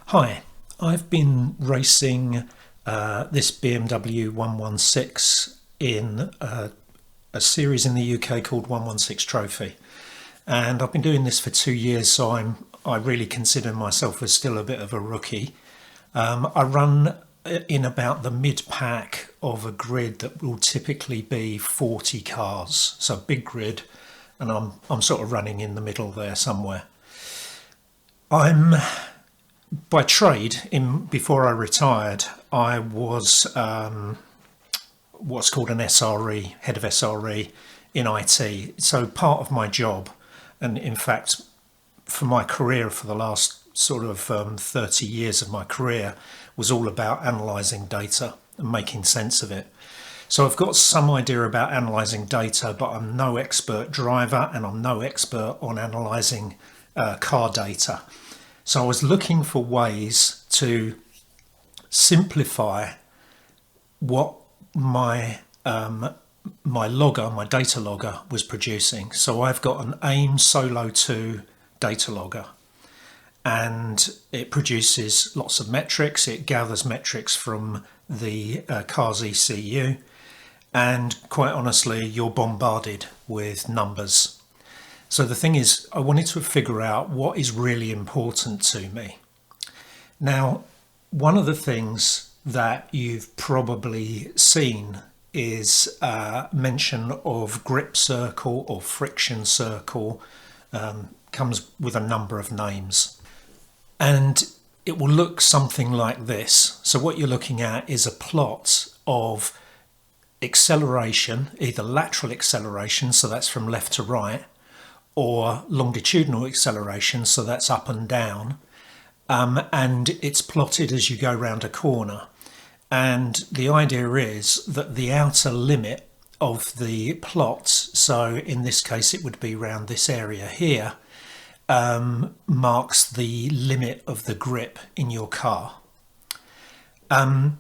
Hi, I've been racing this BMW 116 in a series in the UK called 116 Trophy, and I've been doing this for 2 years, so I really consider myself as still a bit of a rookie. I run in about the mid-pack of a grid that will typically be 40 cars, so big grid, and I'm sort of running in the middle there somewhere. I'm by trade, before I retired, I was what's called an SRE, head of SRE in IT. So part of my job, and in fact, for my career, for the last sort of 30 years of my career, was all about analysing data and making sense of it. So I've got some idea about analysing data, but I'm no expert driver and I'm no expert on analysing car data. So I was looking for ways to simplify what my data logger was producing. So I've got an AIM Solo 2 data logger, and it produces lots of metrics. It gathers metrics from the car's ECU, and quite honestly, you're bombarded with numbers. So the thing is, I wanted to figure out what is really important to me. Now, one of the things that you've probably seen is mention of grip circle or friction circle, comes with a number of names. And it will look something like this. So what you're looking at is a plot of acceleration, either lateral acceleration, so that's from left to right, or longitudinal acceleration, so that's up and down, and it's plotted as you go round a corner. And the idea is that the outer limit of the plot, so in this case it would be around this area here, marks the limit of the grip in your car. Now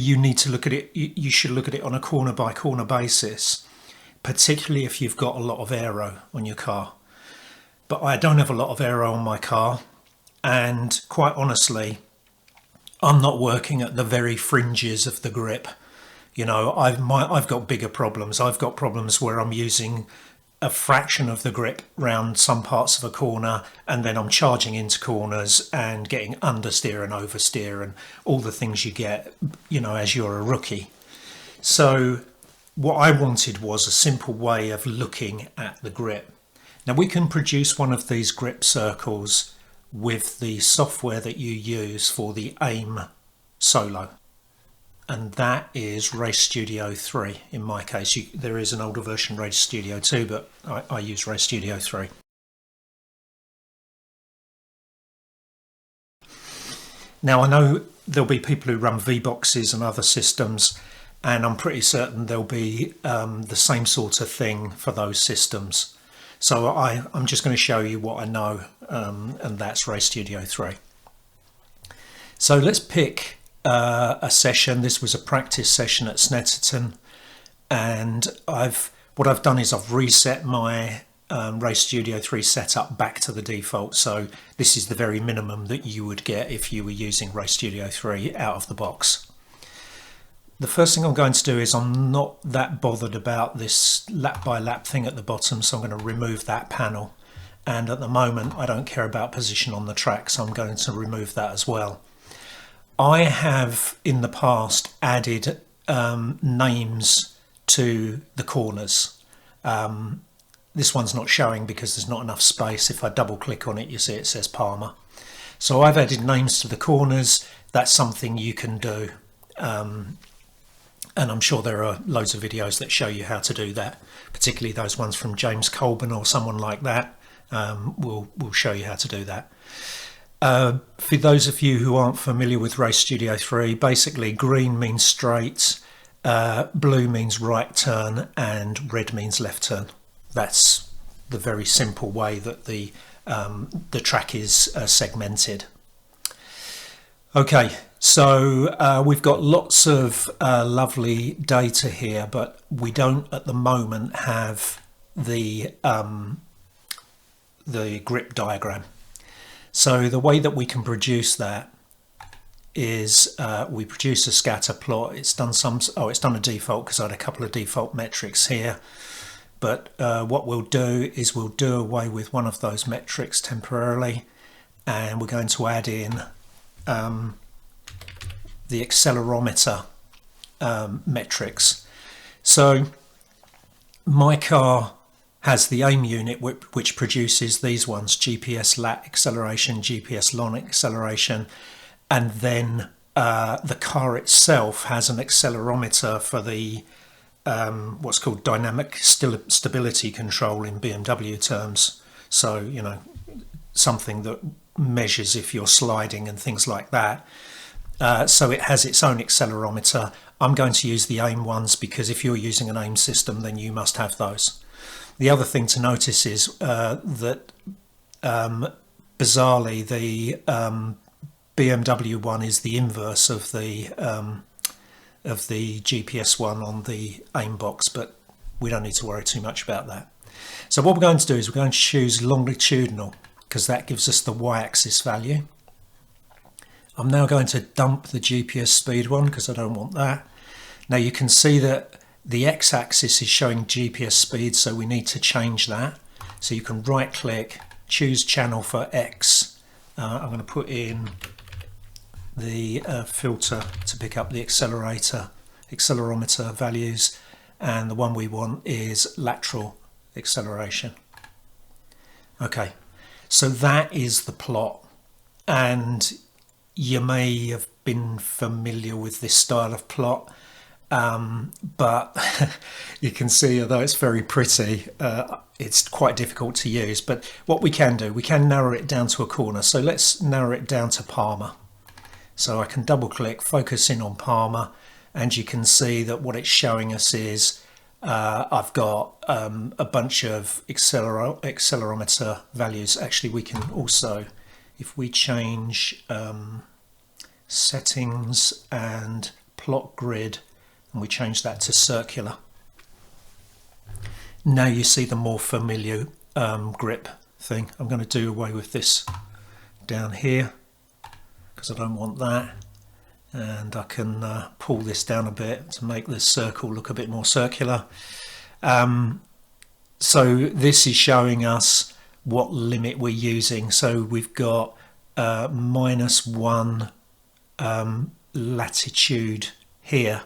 you need to look at it, you should look at it on a corner by corner basis, particularly if you've got a lot of aero on your car. But I don't have a lot of aero on my car, and quite honestly, I'm not working at the very fringes of the grip. You know, I've got bigger problems. I've got problems where I'm using a fraction of the grip round some parts of a corner, and then I'm charging into corners and getting understeer and oversteer and all the things you get, you know, as you're a rookie. So what I wanted was a simple way of looking at the grip. Now we can produce one of these grip circles with the software that you use for the AIM Solo. And that is Race Studio 3 in my case. There is an older version, Race Studio 2, but I use Race Studio 3. Now I know there'll be people who run V-Boxes and other systems, and I'm pretty certain there'll be the same sort of thing for those systems. So I'm just going to show you what I know, and that's Race Studio 3. So let's pick a session. This was a practice session at Snetterton, and what I've done is I've reset my Race Studio 3 setup back to the default. So this is the very minimum that you would get if you were using Race Studio 3 out of the box. The first thing I'm going to do is I'm not that bothered about this lap by lap thing at the bottom, so I'm going to remove that panel. And at the moment I don't care about position on the track, so I'm going to remove that as well. I have in the past added names to the corners. This one's not showing because there's not enough space. If I double click on it, you see it says Palmer. So I've added names to the corners. That's something you can do. And I'm sure there are loads of videos that show you how to do that, particularly those ones from James Colburn or someone like that will show you how to do that. For those of you who aren't familiar with Race Studio 3, basically green means straight, blue means right turn, and red means left turn. That's the very simple way that the track is segmented. Okay, so we've got lots of lovely data here, but we don't at the moment have the the grip diagram. So the way that we can produce that is we produce a scatter plot. It's done a default because I had a couple of default metrics here. But what we'll do is we'll do away with one of those metrics temporarily, and we're going to add in the accelerometer metrics. So my car has the AIM unit which produces these ones: GPS lat acceleration, GPS lon acceleration, and then the car itself has an accelerometer for the what's called dynamic stability control in BMW terms. So, you know, something that measures if you're sliding and things like that. So it has its own accelerometer. I'm going to use the AIM ones because if you're using an AIM system, then you must have those. The other thing to notice is that bizarrely the BMW one is the inverse of the GPS one on the AIM box, but we don't need to worry too much about that. So what we're going to do is we're going to choose longitudinal because that gives us the y-axis value. I'm now going to dump the GPS speed one because I don't want that. Now you can see that the x-axis is showing GPS speed, so we need to change that. So you can right click, choose channel for X. I'm going to put in the filter to pick up the accelerometer values, and the one we want is lateral acceleration. Okay, so that is the plot, and you may have been familiar with this style of plot, but you can see, although it's very pretty, it's quite difficult to use. But what we can do, we can narrow it down to a corner. So let's narrow it down to Palmer. So I can double click, focus in on Palmer, and you can see that what it's showing us is I've got a bunch of accelerometer values. Actually, we can also, if we change settings and plot grid, and we change that to circular, now you see the more familiar grip thing. I'm going to do away with this down here because I don't want that, and I can pull this down a bit to make this circle look a bit more circular. So this is showing us what limit we're using. So we've got -1 latitude here,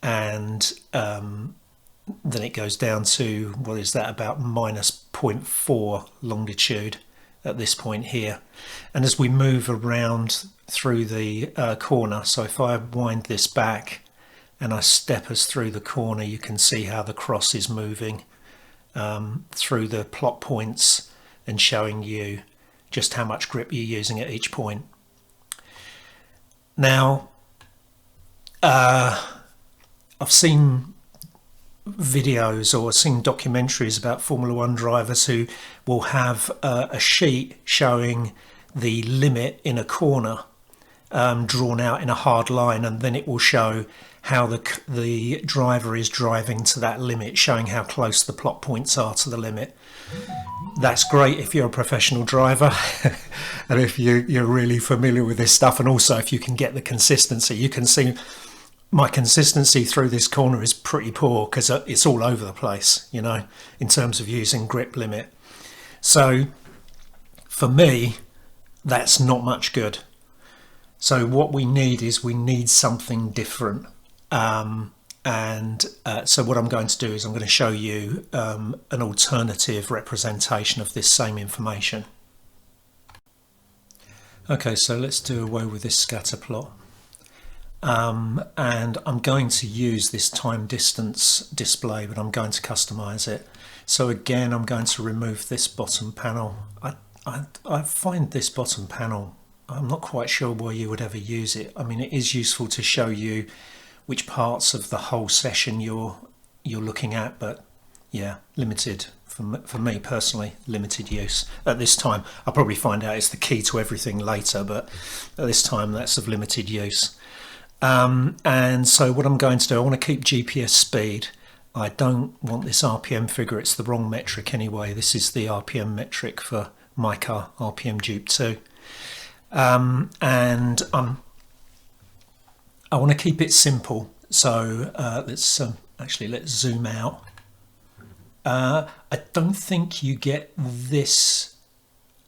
and then it goes down to, what is that, about -0.4 longitude at this point here. And as we move around through the corner, so if I wind this back and I step us through the corner, you can see how the cross is moving through the plot points and showing you just how much grip you're using at each point. Now, I've seen videos or seen documentaries about Formula One drivers who will have a sheet showing the limit in a corner drawn out in a hard line, and then it will show how the driver is driving to that limit, showing how close the plot points are to the limit. That's great if you're a professional driver and if you're really familiar with this stuff, and also if you can get the consistency. You can see my consistency through this corner is pretty poor because it's all over the place, you know, in terms of using grip limit. So for me, that's not much good. So what we need is we need something different. So what I'm going to do is I'm going to show you an alternative representation of this same information. Okay, so let's do away with this scatter plot. And I'm going to use this time distance display, but I'm going to customize it. So again, I'm going to remove this bottom panel. I find this bottom panel, I'm not quite sure why you would ever use it. I mean, it is useful to show you which parts of the whole session you're looking at, but yeah, limited for me personally, limited use at this time. I'll probably find out it's the key to everything later, but at this time that's of limited use. And so what I'm going to do, I want to keep GPS speed. I don't want this RPM figure, it's the wrong metric anyway. This is the RPM metric for my car, RPM dupe 2. And I want to keep it simple, so let's zoom out. I don't think you get this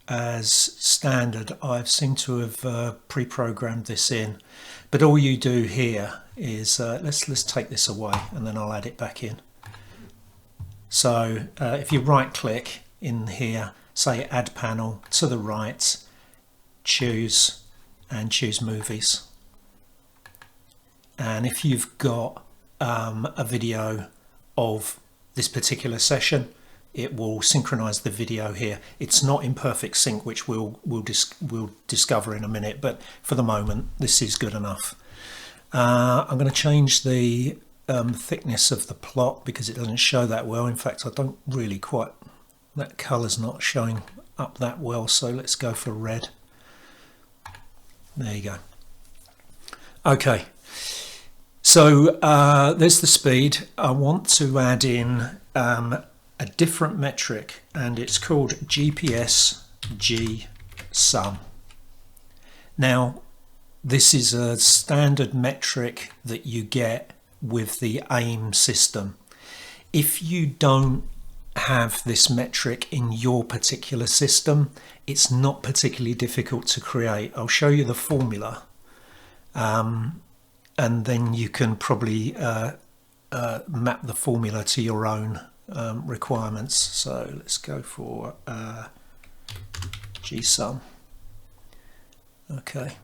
as standard. I seem to have pre-programmed this in, but all you do here is let's take this away and then I'll add it back in. So if you right click in here, say add panel, to the right, choose movies, and if you've got a video of this particular session, it will synchronize the video here. It's not in perfect sync, which we'll discover in a minute, but for the moment this is good enough. I'm going to change the thickness of the plot because it doesn't show that well. In fact, I don't really quite, that colour's not showing up that well, so let's go for red. There you go. Okay, so there's the speed. I want to add in a different metric, and it's called GPS G sum. Now, this is a standard metric that you get with the AIM system. If you don't have this metric in your particular system, it's not particularly difficult to create. I'll show you the formula, and then you can probably map the formula to your own requirements. So let's go for GSUM. Okay,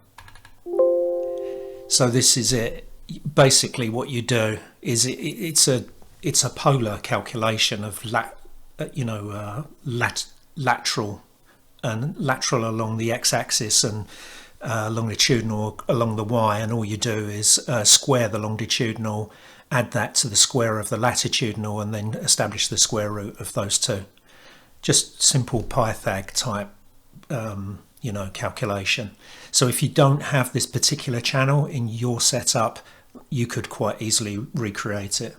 so this is it. Basically what you do is it's a polar calculation of lateral along the x-axis and longitudinal along the y, and all you do is square the longitudinal, add that to the square of the latitudinal, and then establish the square root of those two. Just simple Pythag type calculation. So if you don't have this particular channel in your setup, you could quite easily recreate it.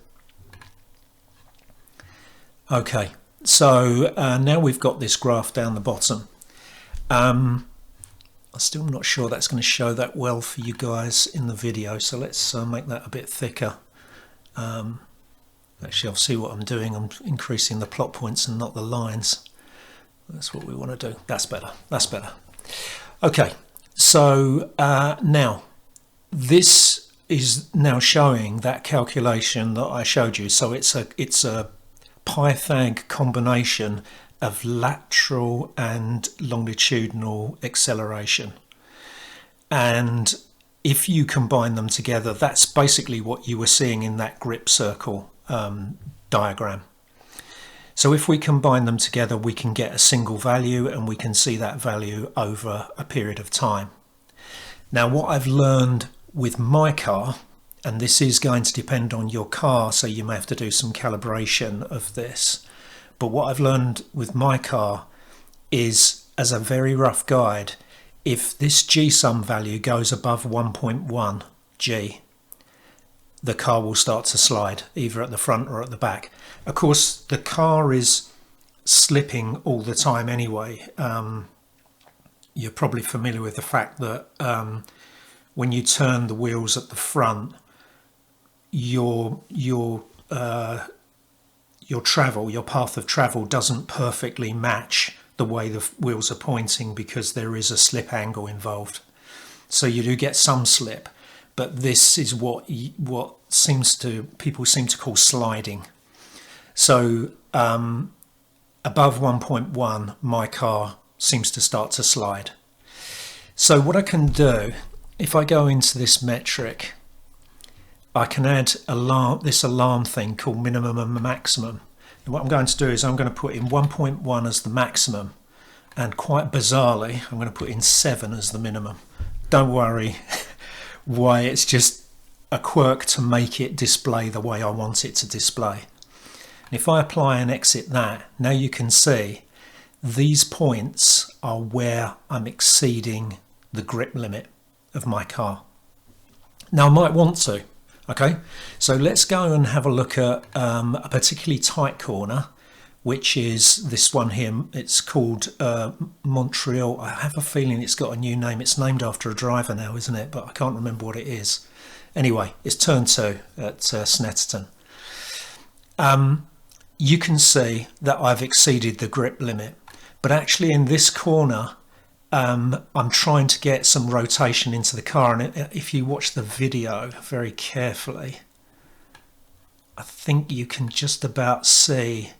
Okay, so now we've got this graph down the bottom. I'm still not sure that's going to show that well for you guys in the video, so let's make that a bit thicker. Actually, I'll see what I'm doing. I'm increasing the plot points and not the lines. That's what we want to do. That's better. That's better. Okay, so now this is now showing that calculation that I showed you. So it's a Pythag combination of lateral and longitudinal acceleration, and if you combine them together, that's basically what you were seeing in that grip circle diagram. So if we combine them together, we can get a single value, and we can see that value over a period of time. Now, what I've learned with my car, and this is going to depend on your car, so you may have to do some calibration of this, but what I've learned with my car is, as a very rough guide, if this GSUM value goes above 1.1 G, the car will start to slide, either at the front or at the back. Of course, the car is slipping all the time anyway. You're probably familiar with the fact that when you turn the wheels at the front, your path of travel doesn't perfectly match the way the wheels are pointing, because there is a slip angle involved. So you do get some slip, but this is what people seem to call sliding. So above 1.1, my car seems to start to slide. So what I can do, if I go into this metric, I can add this alarm thing called minimum and maximum. And what I'm going to do is I'm going to put in 1.1 as the maximum, and quite bizarrely I'm going to put in 7 as the minimum. Don't worry why, it's just a quirk to make it display the way I want it to display. And if I apply and exit that, now you can see these points are where I'm exceeding the grip limit of my car. Now I might want to Okay, so let's go and have a look at a particularly tight corner, which is this one here. It's called Montreal. I have a feeling it's got a new name. It's named after a driver now, isn't it? But I can't remember what it is. Anyway, it's turn 2 at Snetterton. You can see that I've exceeded the grip limit, but actually in this corner I'm trying to get some rotation into the car, and if you watch the video very carefully, I think you can just about see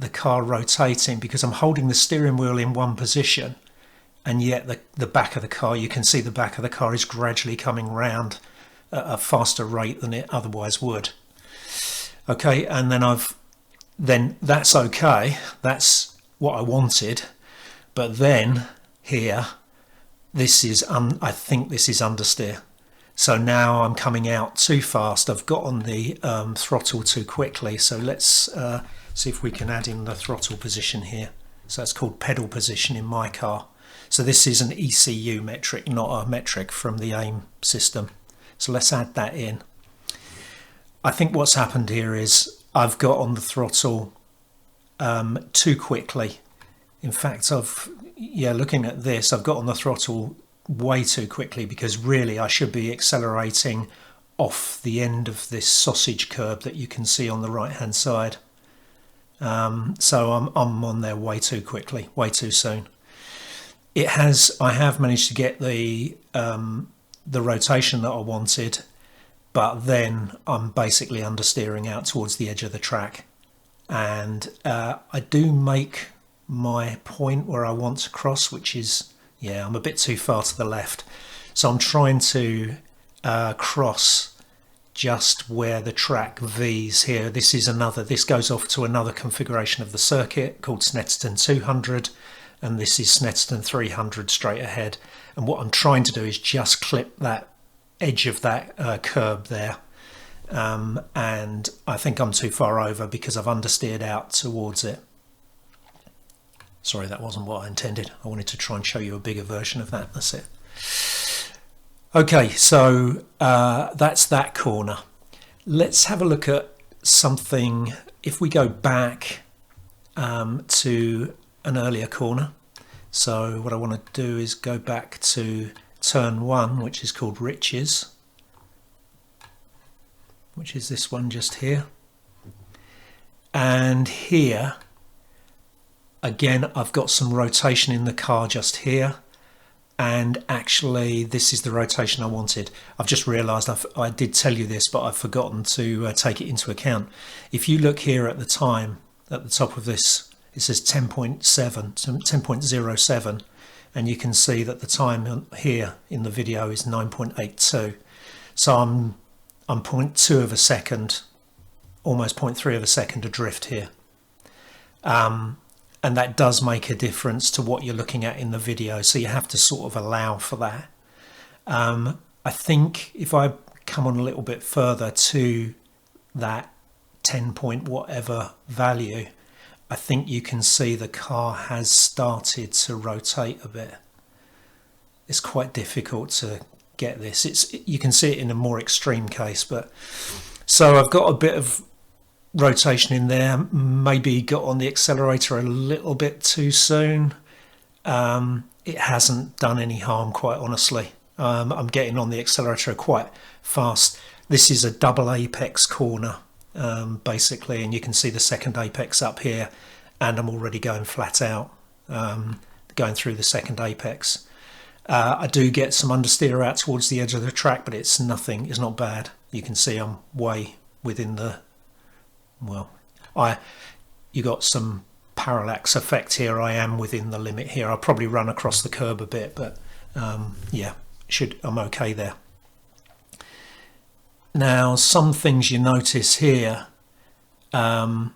the car rotating, because I'm holding the steering wheel in one position, and yet the back of the car, you can see the back of the car is gradually coming round at a faster rate than it otherwise would. Okay, and then that's okay, that's what I wanted, but then here, this is I think this is understeer. So now I'm coming out too fast. I've got on the throttle too quickly. So let's see if we can add in the throttle position here. So that's called pedal position in my car. So this is an ECU metric, not a metric from the AIM system. So let's add that in. I think what's happened here is I've got on the throttle too quickly. In fact, looking at this, I've got on the throttle way too quickly, because really I should be accelerating off the end of this sausage curb that you can see on the right hand side. So I'm on there way too quickly, way too soon. I have managed to get the rotation that I wanted, but then I'm basically understeering out towards the edge of the track, and I do make my point where I want to cross, which is, I'm a bit too far to the left, so I'm trying to cross just where the track V's here. This goes off to another configuration of the circuit called Snetterton 200, and this is Snetterton 300 straight ahead, and what I'm trying to do is just clip that edge of that curb there, and I think I'm too far over because I've understeered out towards it. Sorry, that wasn't what I intended. I wanted to try and show you a bigger version of that. That's it. Okay, so that's that corner. Let's have a look at something. If we go back to an earlier corner. So what I want to do is go back to turn 1, which is called Riches, which is this one just here. And here, again, I've got some rotation in the car just here, and actually this is the rotation I wanted. I've just realised I did tell you this, but I've forgotten to take it into account. If you look here at the time, at the top of this, it says 10.7, 10.07, and you can see that the time here in the video is 9.82. So I'm 0.2 of a second, almost 0.3 of a second adrift here. And that does make a difference to what you're looking at in the video, so you have to sort of allow for that. I think if I come on a little bit further to that 10 point whatever value, I think you can see the car has started to rotate a bit. It's quite difficult to get this. You can see it in a more extreme case, but so I've got a bit of rotation in there, maybe got on the accelerator a little bit too soon. It hasn't done any harm, quite honestly. I'm getting on the accelerator quite fast. This is a double apex corner, basically, and you can see the second apex up here, and I'm already going flat out, going through the second apex. I do get some understeer out towards the edge of the track, but it's nothing, it's not bad. You can see I'm way within the, well, you got some parallax effect here. I am within the limit here. I'll probably run across the curb a bit, but yeah, I'm okay there. Now, some things you notice here, you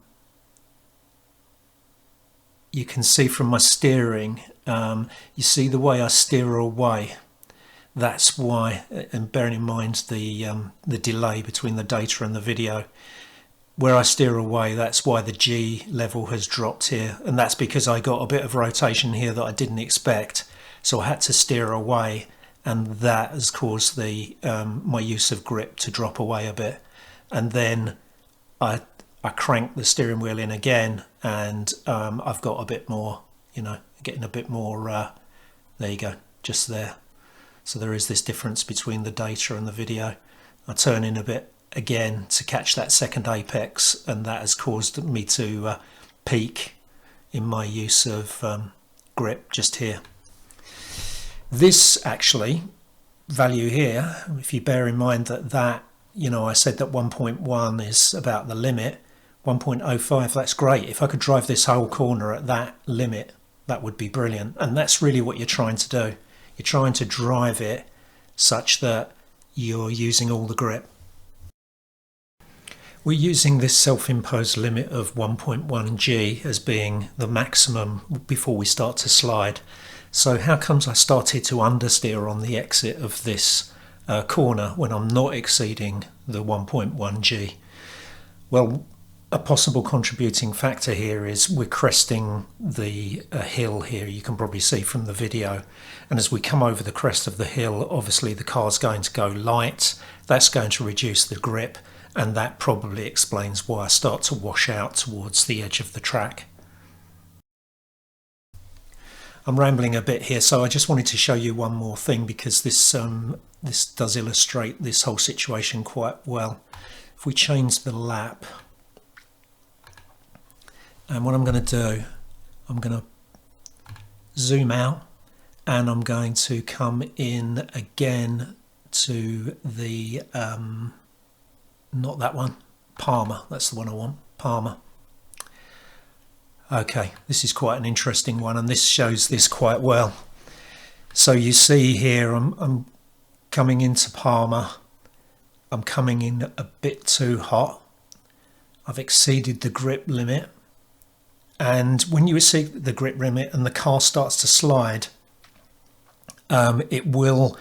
can see from my steering, you see the way I steer away. That's why, and bearing in mind the delay between the data and the video, where I steer away, that's why the G level has dropped here, and that's because I got a bit of rotation here that I didn't expect, so I had to steer away, and that has caused the my use of grip to drop away a bit. And then I crank the steering wheel in again, and I've got a bit more, getting a bit more, there you go, just there. So there is this difference between the data and the video. I turn in a bit again to catch that second apex, and that has caused me to peak in my use of grip just here. This actually value here, if you bear in mind that I said that 1.1 is about the limit, 1.05, that's great. If I could drive this whole corner at that limit, that would be brilliant. And that's really what you're trying to do. You're trying to drive it such that you're using all the grip. We're using this self-imposed limit of 1.1 G as being the maximum before we start to slide. So how comes I started to understeer on the exit of this corner when I'm not exceeding the 1.1 G? Well, a possible contributing factor here is we're cresting the hill here, you can probably see from the video. And as we come over the crest of the hill, obviously the car's going to go light. That's going to reduce the grip, and that probably explains why I start to wash out towards the edge of the track. I'm rambling a bit here, so I just wanted to show you one more thing, because this does illustrate this whole situation quite well. If we change the lap, and what I'm going to do, I'm going to zoom out, and I'm going to come in again to the, not that one, Palmer, that's the one I want, Palmer. Okay, this is quite an interesting one, and this shows this quite well. So you see here, I'm coming into Palmer, I'm coming in a bit too hot, I've exceeded the grip limit, and when you exceed the grip limit and the car starts to slide, it will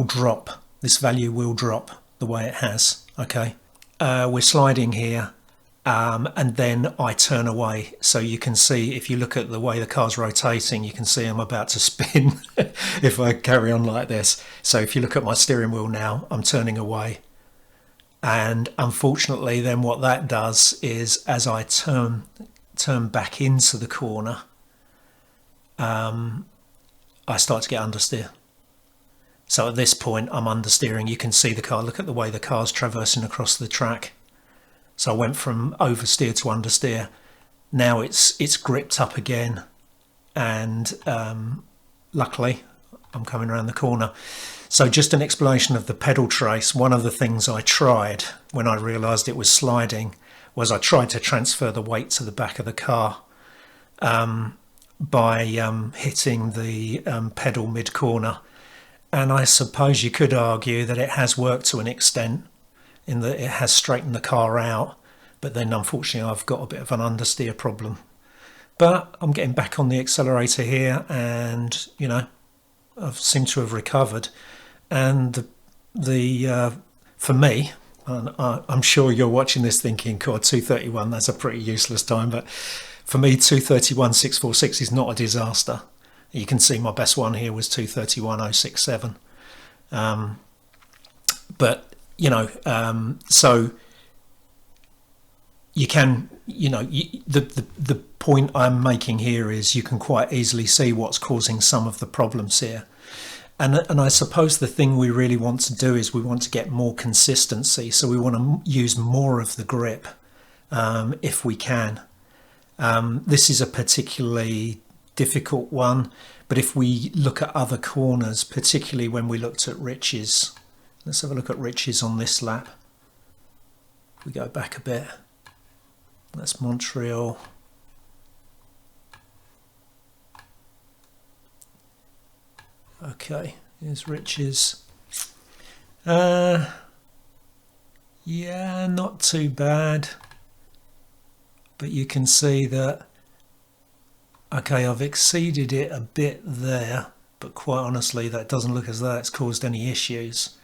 drop. This value will drop the way it has. Okay, we're sliding here, and then I turn away. So you can see, if you look at the way the car's rotating, you can see I'm about to spin if I carry on like this. So if you look at my steering wheel now, I'm turning away. And unfortunately, then what that does is, as I turn back into the corner, I start to get understeer. So at this point I'm understeering. You can see the car, look at the way the car's traversing across the track. So I went from oversteer to understeer. Now it's gripped up again, and luckily I'm coming around the corner. So just an explanation of the pedal trace. One of the things I tried when I realised it was sliding was I tried to transfer the weight to the back of the car by hitting the pedal mid-corner. And I suppose you could argue that it has worked to an extent, in that it has straightened the car out, but then unfortunately I've got a bit of an understeer problem. But I'm getting back on the accelerator here, and I seem to have recovered. And for me, and I'm sure you're watching this thinking, God, 2:31, that's a pretty useless time, but for me 2:31.646 is not a disaster. You can see my best one here was 2:31.067. But so you can, the point I'm making here is you can quite easily see what's causing some of the problems here. And I suppose the thing we really want to do is we want to get more consistency. So we want to use more of the grip if we can. This is a particularly difficult one, but if we look at other corners, particularly when we looked at Rich's, let's have a look at Rich's on this lap. If we go back a bit, that's Montreal. Okay, here's Rich's. Yeah, not too bad, but you can see that, okay, I've exceeded it a bit there, but quite honestly that doesn't look as though it's caused any issues.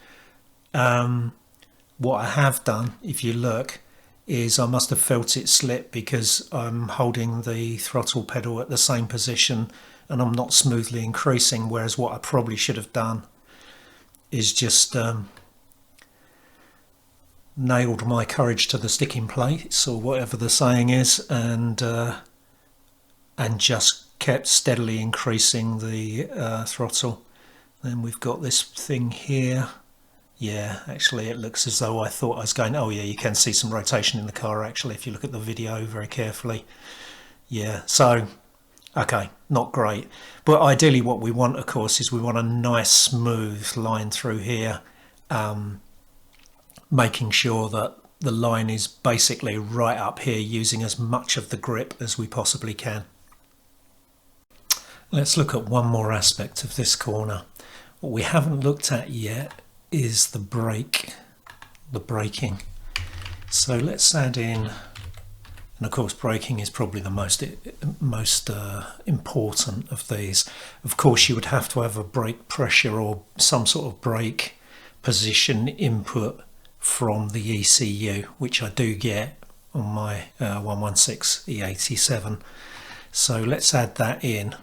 What I have done, if you look, is I must have felt it slip because I'm holding the throttle pedal at the same position and I'm not smoothly increasing, whereas what I probably should have done is just nailed my courage to the sticking plates, or whatever the saying is, and just kept steadily increasing the throttle. Then we've got this thing here. Yeah, actually it looks as though I thought I was going, oh yeah, you can see some rotation in the car actually if you look at the video very carefully. Yeah, so okay, not great, but ideally what we want, of course, is we want a nice smooth line through here, making sure that the line is basically right up here, using as much of the grip as we possibly can. Let's look at one more aspect of this corner. What we haven't looked at yet is the braking. So let's add in, and of course braking is probably the most important of these. Of course you would have to have a brake pressure or some sort of brake position input from the ECU, which I do get on my 116 E87. So let's add that in.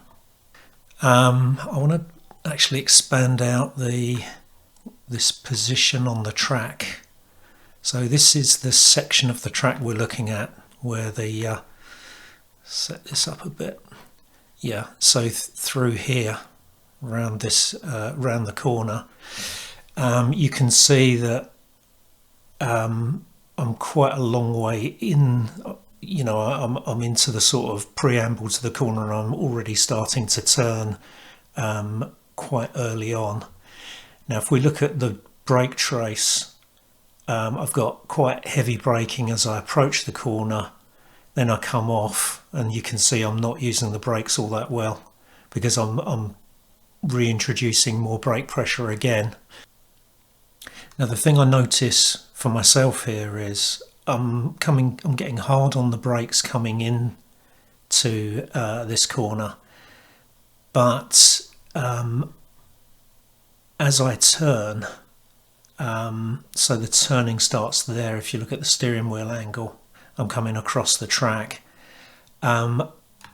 I want to actually expand out this position on the track. So this is the section of the track we're looking at where the set this up a bit. Yeah, so through here, around this, round the corner, you can see that I'm quite a long way in. You know, I'm into the sort of preamble to the corner, and I'm already starting to turn quite early on. Now, if we look at the brake trace, I've got quite heavy braking as I approach the corner. Then I come off, and you can see I'm not using the brakes all that well because I'm reintroducing more brake pressure again. Now, the thing I notice for myself here is I'm getting hard on the brakes coming in to this corner, but as I turn, so the turning starts there. If you look at the steering wheel angle, I'm coming across the track. I'm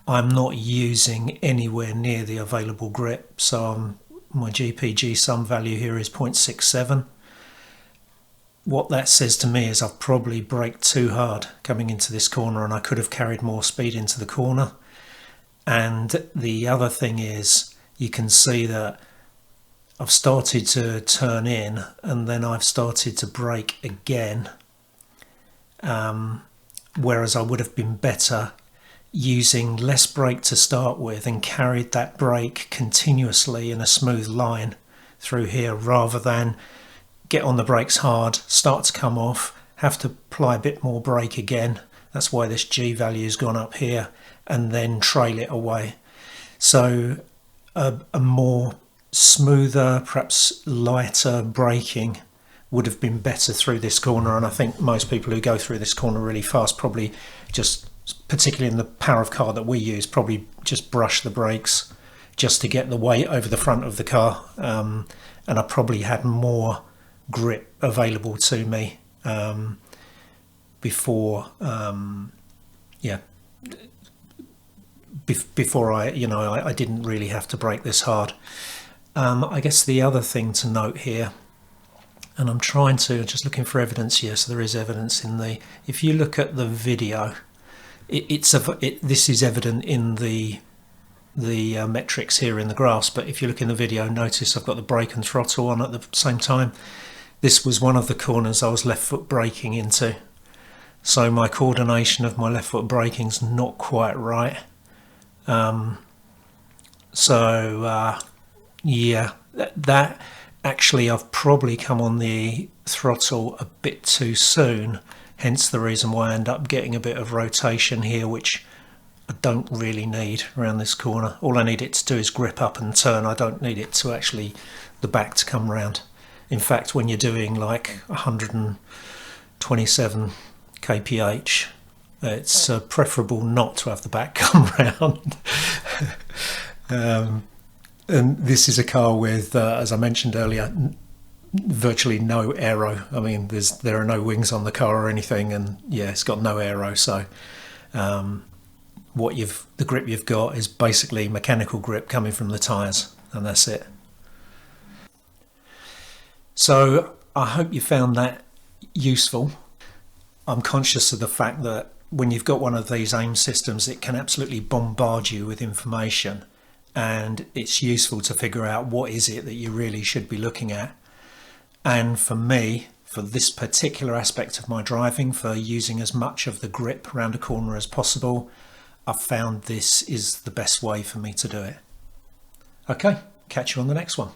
not using anywhere near the available grip, so my GPG sum value here is 0.67. What that says to me is I've probably braked too hard coming into this corner, and I could have carried more speed into the corner. And the other thing is, you can see that I've started to turn in, and then I've started to brake again, whereas I would have been better using less brake to start with and carried that brake continuously in a smooth line through here, rather than get on the brakes hard, start to come off, have to apply a bit more brake again. That's why this G value has gone up here, and then trail it away. So a more smoother, perhaps lighter braking would have been better through this corner, and I think most people who go through this corner really fast probably just, particularly in the power of car that we use, probably just brush the brakes just to get the weight over the front of the car, and I probably had more grip available to me before before I didn't really have to brake this hard. I guess the other thing to note here, and I'm trying to just looking for evidence here, so there is evidence in the, if you look at the video, this is evident in the metrics here in the graphs, but if you look in the video, notice I've got the brake and throttle on at the same time. This was one of the corners I was left foot braking into, so my coordination of my left foot braking's not quite right. Yeah, that actually I've probably come on the throttle a bit too soon, hence the reason why I end up getting a bit of rotation here, which I don't really need around this corner. All I need it to do is grip up and turn. I don't need it to actually, the back to come round. In fact, when you're doing like 127 kph, it's preferable not to have the back come round. And this is a car with, as I mentioned earlier, virtually no aero. I mean, there are no wings on the car or anything, and yeah, it's got no aero. So the grip you've got is basically mechanical grip coming from the tyres, and that's it. So I hope you found that useful. I'm conscious of the fact that when you've got one of these aim systems, it can absolutely bombard you with information, and it's useful to figure out what is it that you really should be looking at. And for me, for this particular aspect of my driving, for using as much of the grip around a corner as possible, I've found this is the best way for me to do it. Okay, catch you on the next one.